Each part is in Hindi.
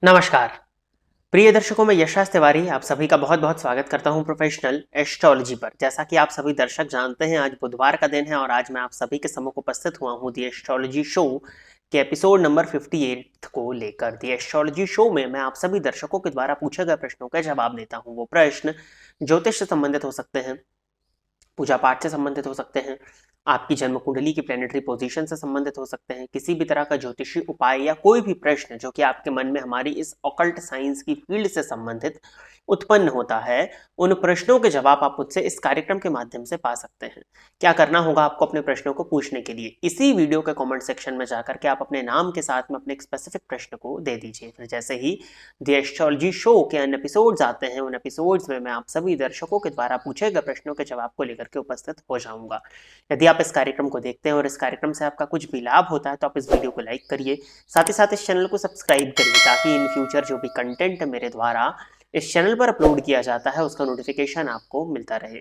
नमस्कार प्रिय दर्शकों, मैं यशराज तिवारी आप सभी का बहुत बहुत स्वागत करता हूं प्रोफेशनल एस्ट्रोलॉजी पर। जैसा कि आप सभी दर्शक जानते हैं, आज बुधवार का दिन है और आज मैं आप सभी के सम्मुख उपस्थित हुआ हूं दी एस्ट्रोलॉजी शो के एपिसोड नंबर 58 को लेकर। दी एस्ट्रोलॉजी शो में मैं आप सभी दर्शकों के द्वारा पूछे गए प्रश्नों का जवाब देता हूं। वो प्रश्न ज्योतिष से संबंधित हो सकते हैं, पूजा पाठ से संबंधित हो सकते हैं, आपकी जन्म कुंडली की प्लेनेटरी पोजीशन से संबंधित हो सकते हैं, किसी भी तरह का ज्योतिषी उपाय या कोई भी प्रश्न जो कि आपके मन में हमारी इस ऑकल्ट साइंस की फील्ड से संबंधित उत्पन्न होता है, उन प्रश्नों के जवाब आप मुझसे इस कार्यक्रम के माध्यम से पा सकते हैं। क्या करना होगा आपको अपने प्रश्नों को पूछने के लिए? इसी वीडियो के कमेंट सेक्शन में जाकर के आप अपने नाम के साथ में अपने एक स्पेसिफिक प्रश्न को दे दीजिए। फिर जैसे ही द एस्ट्रोलॉजी शो के अन्य एपिसोड्स आते हैं, उन एपिसोड्स में मैं आप सभी दर्शकों के द्वारा पूछे गए प्रश्नों के जवाब को लेकर के उपस्थित हो जाऊंगा। यदि आप इस कार्यक्रम को देखते हैं और इस कार्यक्रम से आपका कुछ भी लाभ होता है तो आप इस वीडियो को लाइक करिए, साथ ही साथ इस चैनल को सब्सक्राइब करिए ताकि इन फ्यूचर जो भी कंटेंट मेरे द्वारा इस चैनल पर अपलोड किया जाता है उसका नोटिफिकेशन आपको मिलता रहे।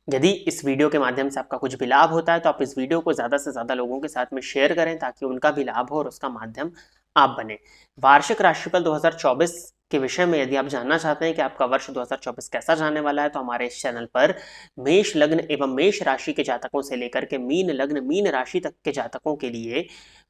यदि इस वीडियो के माध्यम से आपका कुछ भी लाभ होता है तो आप इस वीडियो को ज़्यादा से ज़्यादा लोगों के साथ में शेयर करें ताकि उनका भी लाभ हो और उसका माध्यम आप बने। वार्षिक राशिफल 2024 के विषय में यदि आप जानना चाहते हैं कि आपका वर्ष 2024 कैसा जाने वाला है तो हमारे इस चैनल पर मेष लग्न एवं मेष राशि के जातकों से लेकर के मीन लग्न मीन राशि तक के जातकों के लिए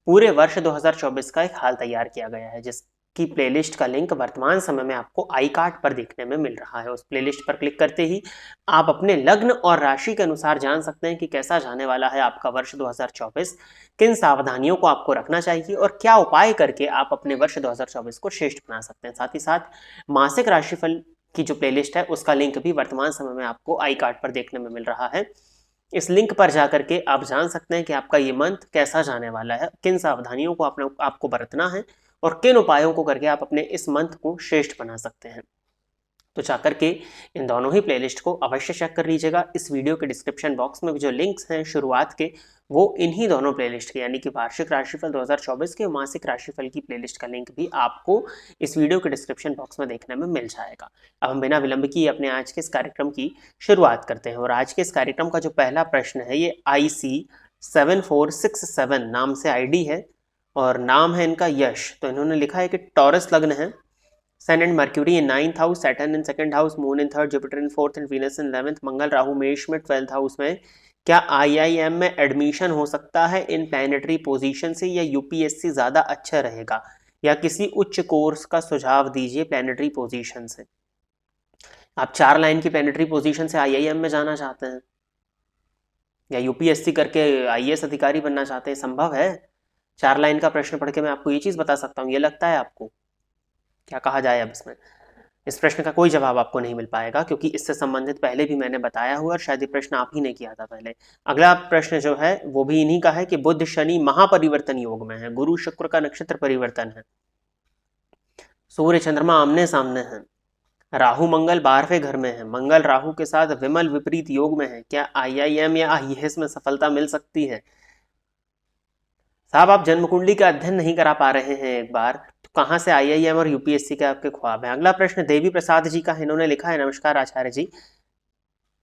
पूरे वर्ष 2024 का एक हाल तैयार किया गया है, जिसकी प्लेलिस्ट का लिंक वर्तमान समय में आपको आई कार्ड पर देखने में मिल रहा है। उस प्लेलिस्ट पर क्लिक करते ही आप अपने लग्न और राशि के अनुसार जान सकते हैं कि कैसा जाने वाला है आपका वर्ष 2024, किन सावधानियों को आपको रखना चाहिए और क्या उपाय करके आप अपने वर्ष 2024 को श्रेष्ठ बना सकते हैं। साथ ही साथ मासिक राशिफल की जो प्लेलिस्ट है उसका लिंक भी वर्तमान समय में आपको आई कार्ड पर देखने में मिल रहा है। इस लिंक पर जाकर के आप जान सकते हैं कि आपका ये मंथ कैसा जाने वाला है, किन सावधानियों को आपको बरतना है और किन उपायों को करके आप अपने इस मंथ को श्रेष्ठ बना सकते हैं। तो जाकर के इन दोनों ही प्लेलिस्ट को अवश्य चेक कर लीजिएगा। इस वीडियो के डिस्क्रिप्शन बॉक्स में जो लिंक्स हैं शुरुआत के, वो इन्हीं दोनों प्लेलिस्ट के यानी कि वार्षिक राशिफल 2024 के मासिक राशिफल की प्लेलिस्ट का लिंक भी आपको इस वीडियो के डिस्क्रिप्शन बॉक्स में देखने में मिल जाएगा। अब हम बिना विलंब किए अपने आज के इस कार्यक्रम की शुरुआत करते हैं और आज के इस कार्यक्रम का जो पहला प्रश्न है ये IC7467 नाम से आईडी है और नाम है इनका यश। तो इन्होंने लिखा है कि टॉरस लग्न है, Sun and Mercury in 9th house, Saturn in 2nd house, Moon in 3rd, Jupiter in 4th and Venus in 11th, Mangal Rahu मेष में 12th हाउस में। क्या IIM में एडमिशन हो सकता है इन प्लैनेटरी पोजीशन से या यूपीएससी ज़्यादा अच्छा रहेगा, या किसी उच्च कोर्स का सुझाव दीजिए प्लैनेटरी पोजीशन से। आप 4 लाइन की प्लैनेटरी पोजीशन से IIM में जाना चाहते हैं या यूपीएससी करके IAS अधिकारी बनना चाहते हैं, संभव है? 4 लाइन का प्रश्न पढ़ के मैं आपको ये चीज़ बता सकता हूँ, ये लगता है आपको? क्या कहा जाए अब इसमें? इस प्रश्न का कोई जवाब आपको नहीं मिल पाएगा क्योंकि इससे संबंधित पहले भी मैंने बताया हुआ और शायद ये प्रश्न आप ही ने किया था पहले। अगला प्रश्न जो है वो भी इन्हीं का है कि बुध शनि महापरिवर्तन योग में है, गुरु शुक्र का नक्षत्र परिवर्तन है, सूर्य चंद्रमा आमने सामने हैं, राहु मंगल 12वें घर में है, मंगल राहु के साथ विमल विपरीत योग में है। क्या IIM या IAS में सफलता मिल सकती है? साहब, आप जन्म कुंडली का अध्ययन नहीं करा पा रहे हैं एक बार, तो कहाँ से IIM और यूपीएससी के आपके ख्वाब हैं? अगला प्रश्न देवी प्रसाद जी का है, इन्होंने लिखा है, नमस्कार आचार्य जी,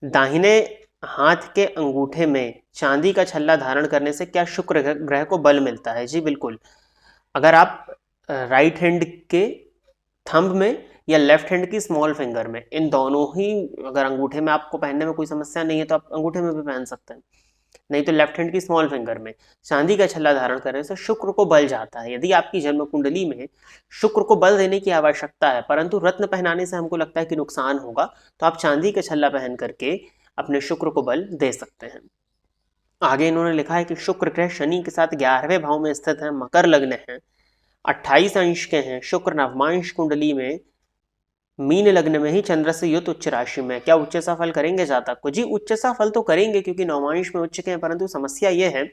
दाहिने हाथ के अंगूठे में चांदी का छल्ला धारण करने से क्या शुक्र ग्रह को बल मिलता है? जी बिल्कुल। अगर आप राइट हैंड के थंब में या लेफ्ट हैंड की स्मॉल फिंगर में, इन दोनों ही अगर अंगूठे में आपको पहनने में कोई समस्या नहीं है तो आप अंगूठे में भी पहन सकते हैं, नहीं तो लेफ्ट हैंड की स्मॉल फिंगर में चांदी का छल्ला धारण करने से शुक्र को बल जाता है। यदि आपकी जन्म कुंडली में शुक्र को बल देने की आवश्यकता है परंतु रत्न पहनाने से हमको लगता है कि नुकसान होगा, तो आप चांदी का छल्ला पहन करके अपने शुक्र को बल दे सकते हैं। आगे इन्होंने लिखा है कि शुक्र ग्रह शनि के साथ 11वें भाव में स्थित है, मकर लग्न है, 28 अंश के हैं, शुक्र नवमांश कुंडली में मीन लग्न में ही चंद्र से युत उच्च राशि में। क्या उच्च सा फल करेंगे जातक को? जी उच्च सा फल तो करेंगे क्योंकि नवमांश में उच्च के हैं, परंतु समस्या यह है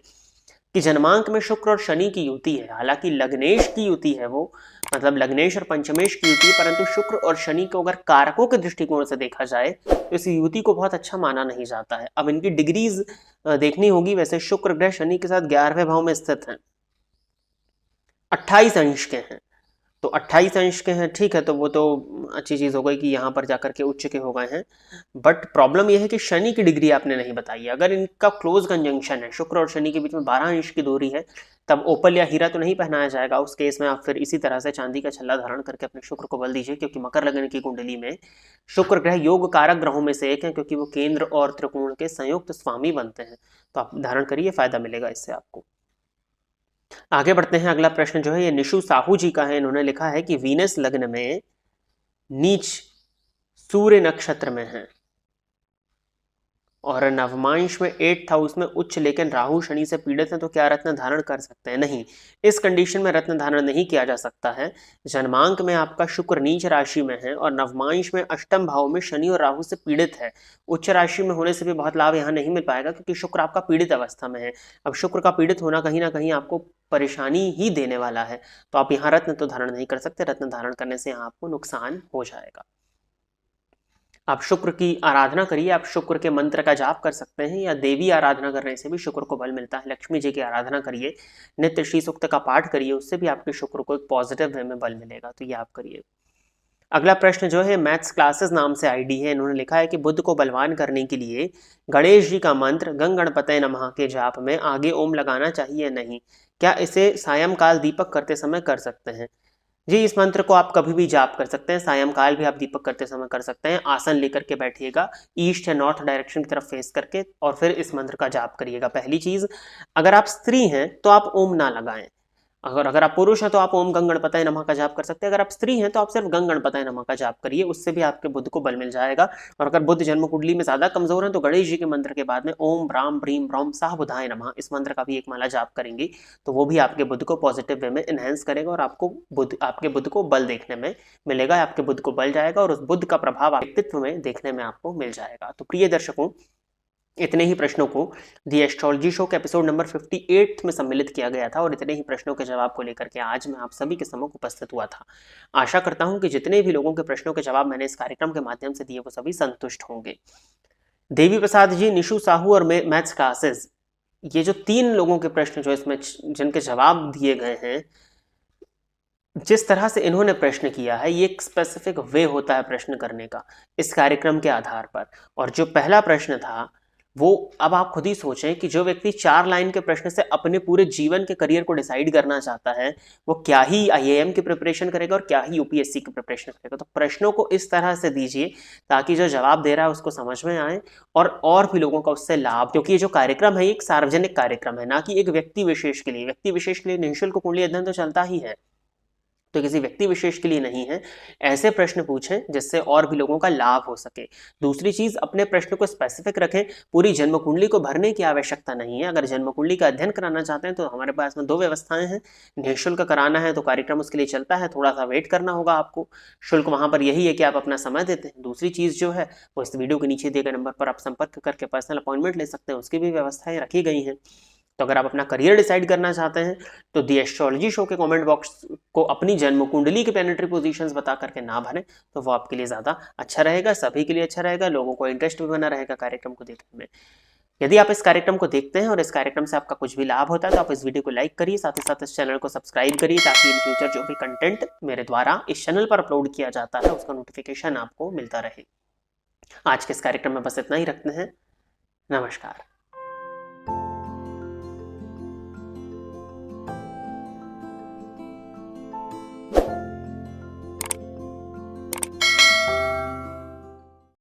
कि जन्मांक में शुक्र और शनि की युति है। हालांकि लग्नेश की युति है, वो मतलब लग्नेश और पंचमेश की युति है, परंतु शुक्र और शनि को अगर कारकों के दृष्टिकोण से देखा जाए तो इस युति को बहुत अच्छा माना नहीं जाता है। अब इनकी डिग्रीज देखनी होगी। वैसे शुक्र ग्रह शनि के साथ 11वें भाव में स्थित है, 28 अंश के हैं, तो 28 अंश के हैं, ठीक है, तो वो तो अच्छी चीज़ हो गई कि यहाँ पर जाकर के उच्च के हो गए हैं। बट प्रॉब्लम ये है कि शनि की डिग्री आपने नहीं बताई है। अगर इनका क्लोज कंजंक्शन है, शुक्र और शनि के बीच में 12 अंश की दूरी है, तब ओपल या हीरा तो नहीं पहनाया जाएगा। उस केस में आप फिर इसी तरह से चांदी का छल्ला धारण करके अपने शुक्र को बल दीजिए, क्योंकि मकर लग्न की कुंडली में शुक्र ग्रह योग कारक ग्रहों में से एक है, क्योंकि वो केंद्र और त्रिकोण के संयुक्त स्वामी बनते हैं। तो आप धारण करिए, फायदा मिलेगा इससे आपको। आगे बढ़ते हैं। अगला प्रश्न जो है ये निशु साहू जी का है। इन्होंने लिखा है कि वीनस लग्न में नीच सूर्य नक्षत्र में है और नवमांश में 8th हाउस में उच्च, लेकिन राहु शनि से पीड़ित है, तो क्या रत्न धारण कर सकते हैं? नहीं, इस कंडीशन में रत्न धारण नहीं किया जा सकता है। जन्मांक में आपका शुक्र नीच राशि में है और नवमांश में अष्टम भाव में शनि और राहु से पीड़ित है। उच्च राशि में होने से भी बहुत लाभ यहाँ नहीं मिल पाएगा, क्योंकि शुक्र आपका पीड़ित अवस्था में है। अब शुक्र का पीड़ित होना कहीं ना कहीं आपको परेशानी ही देने वाला है, तो आप यहाँ रत्न तो धारण नहीं कर सकते। रत्न धारण करने से यहाँ आपको नुकसान हो जाएगा। आप शुक्र की आराधना करिए, आप शुक्र के मंत्र का जाप कर सकते हैं, या देवी आराधना करने से भी शुक्र को बल मिलता है। लक्ष्मी जी की आराधना करिए, नित्य श्री सूक्त का पाठ करिए, उससे भी आपके शुक्र को एक पॉजिटिव वे में बल मिलेगा। तो ये आप करिए। अगला प्रश्न जो है मैथ्स क्लासेस नाम से आईडी है। इन्होंने लिखा है कि बुध को बलवान करने के लिए गणेश जी का मंत्र गंग गणपतये नमः के जाप में आगे ओम लगाना चाहिए नहीं? क्या इसे सायंकाल दीपक करते समय कर सकते हैं? जी, इस मंत्र को आप कभी भी जाप कर सकते हैं, सायंकाल भी आप दीपक करते समय कर सकते हैं। आसन लेकर के बैठिएगा, ईस्ट या नॉर्थ डायरेक्शन की तरफ फेस करके, और फिर इस मंत्र का जाप करिएगा। पहली चीज, अगर आप स्त्री हैं तो आप ओम ना लगाएं। अगर आप पुरुष हैं तो आप ओम गंग गणपतये नमः का जाप कर सकते हैं। अगर आप स्त्री हैं तो आप सिर्फ गंग गणपतये नमः का जाप करिए, उससे भी आपके बुध को बल मिल जाएगा। और अगर बुध जन्म कुंडली में ज्यादा कमजोर है तो गणेश जी के मंत्र के बाद में ओम ब्राम ब्रीम ब्रह्म साह बुधाय नमः, इस मंत्र का भी एक माला जाप करेंगे, तो वो भी आपके बुध को पॉजिटिव वे में एनहेंस करेगा और आपके बुध को बल देखने में मिलेगा। आपके बुध को बल जाएगा और उस बुध का प्रभाव व्यक्तित्व में देखने में आपको मिल जाएगा। तो प्रिय दर्शकों, इतने ही प्रश्नों को दी एस्ट्रोलॉजी शो के एपिसोड नंबर 58 में सम्मिलित किया गया था और इतने ही प्रश्नों के जवाब को लेकर के आज मैं आप सभी के सम्मुख उपस्थित हुआ था। आशा करता हूं कि जितने भी लोगों के प्रश्नों के जवाब मैंने इस कार्यक्रम के माध्यम से दिए वो सभी संतुष्ट होंगे। देवी प्रसाद जी, निशु साहू और मैथ्स क्लासेस, ये जो 3 लोगों के प्रश्न जो इसमें जिनके जवाब दिए गए हैं, जिस तरह से इन्होंने प्रश्न किया है, ये एक स्पेसिफिक वे होता है प्रश्न करने का इस कार्यक्रम के आधार पर। और जो पहला प्रश्न था वो, अब आप खुद ही सोचें कि जो व्यक्ति 4 लाइन के प्रश्न से अपने पूरे जीवन के करियर को डिसाइड करना चाहता है, वो क्या ही IAM की प्रिपरेशन करेगा और क्या ही UPSC की प्रिपरेशन करेगा। तो प्रश्नों को इस तरह से दीजिए ताकि जो जवाब दे रहा है उसको समझ में आए और भी लोगों का उससे लाभ, क्योंकि ये जो कार्यक्रम है एक सार्वजनिक कार्यक्रम है, ना कि एक व्यक्ति विशेष के लिए। व्यक्ति विशेष के लिए निःशुल्क कुंडली अध्ययन तो चलता ही है, तो किसी व्यक्ति विशेष के लिए नहीं है। ऐसे प्रश्न पूछें जिससे और भी लोगों का लाभ हो सके। दूसरी चीज, अपने प्रश्न को स्पेसिफिक रखें। पूरी जन्म कुंडली को भरने की आवश्यकता नहीं है। अगर जन्म कुंडली का अध्ययन कराना चाहते हैं तो हमारे पास में 2 व्यवस्थाएं हैं। निःशुल्क कराना है तो कार्यक्रम उसके लिए चलता है, थोड़ा सा वेट करना होगा आपको। शुल्क वहां पर यही है कि आप अपना समय देते हैं। दूसरी चीज जो है वो इस वीडियो के नीचे दिए गए नंबर पर आप संपर्क करके पर्सनल अपॉइंटमेंट ले सकते हैं, उसकी भी व्यवस्थाएं रखी गई हैं। तो अगर आप अपना करियर डिसाइड करना चाहते हैं तो दी एस्ट्रोलॉजी शो के कमेंट बॉक्स को अपनी जन्म कुंडली के प्लैनेटरी पोजीशंस बता करके ना भरें, तो वो आपके लिए ज़्यादा अच्छा रहेगा, सभी के लिए अच्छा रहेगा, लोगों को इंटरेस्ट भी बना रहेगा कार्यक्रम को देखने में। यदि आप इस कार्यक्रम को देखते हैं और इस कार्यक्रम से आपका कुछ भी लाभ होता है तो आप इस वीडियो को लाइक करिए, साथ ही साथ इस चैनल को सब्सक्राइब करिए, ताकि इन फ्यूचर जो भी कंटेंट मेरे द्वारा इस चैनल पर अपलोड किया जाता है उसका नोटिफिकेशन आपको मिलता रहे। आज के इस कार्यक्रम में बस इतना ही रखते हैं। नमस्कार।